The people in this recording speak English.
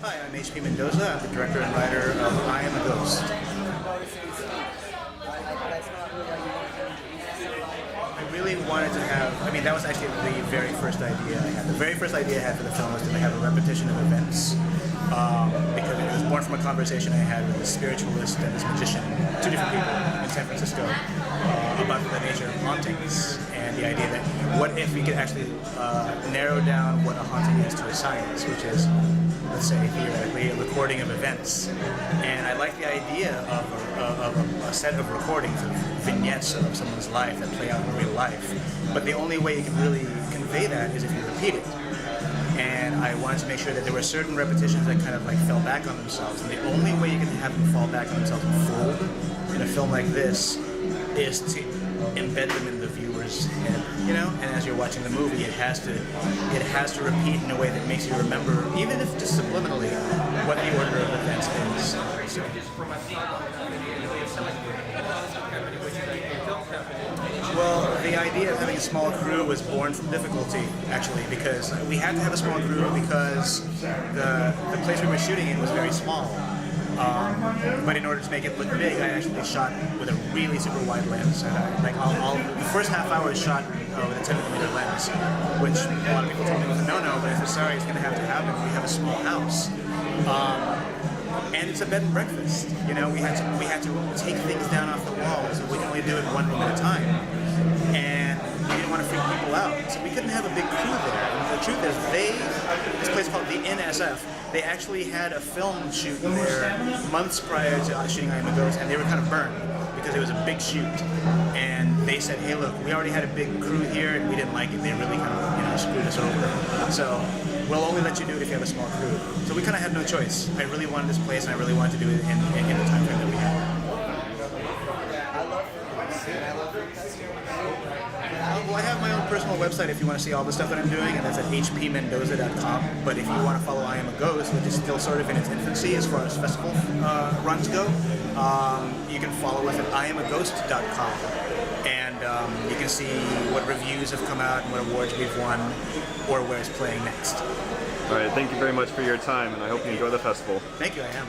Hi, I'm H.P. Mendoza. I'm the director and writer of I Am a Ghost. I really wanted to have, that was actually the very first idea I had. The very first idea I had for the film was to have a repetition of events. Because it was born from a conversation I had with this spiritualist and this magician, two different people in San Francisco, about the nature of hauntings and the idea that what if we could actually narrow down what a haunting is to a science, which is, let's say, theoretically, a recording of events. And I like the idea of a set of recordings, of vignettes of someone's life that play out in real life. But the only way you can really convey that is if you repeat it. And I wanted to make sure that there were certain repetitions that kind of like fell back on themselves. And the only way you can have them fall back on themselves in full in a film like this is to embed them in the viewer's head, you know? And as you're watching the movie, it has to repeat in a way that makes you remember, even if just subliminally, what the order of events is. So. Well, the idea of having a small crew was born from difficulty, actually, because we had to have a small crew because the place we were shooting in was very small. But in order to make it look big, I actually shot with a really super wide lens. And the first half hour is shot with a 10mm lens, which a lot of people told me was a no-no, but I said, sorry, it's going to happen. We have a small house. And it's a bed and breakfast. You know, we had to take things down off the walls, and we can only do it one room at a time. And we didn't want to freak people out, so we couldn't have a big crew there. And the truth is, this place called the NSF, they actually had a film shoot there months prior to shooting I Am a Ghost, and they were kind of burned because it was a big shoot. And they said, hey, look, we already had a big crew here, and we didn't like it. They really kind of, screwed us over. So we'll only let you do it if you have a small crew. So we kind of had no choice. I really wanted this place, and I really wanted to do it in the time frame that we had. Well, I have my own personal website if you want to see all the stuff that I'm doing, and that's at hpmendoza.com. But if you want to follow I Am a Ghost, which is still sort of in its infancy as far as festival runs go, you can follow us at iamaghost.com. And you can see what reviews have come out and what awards we've won, or where it's playing next. All right, thank you very much for your time, and I hope you enjoy the festival. Thank you, I am.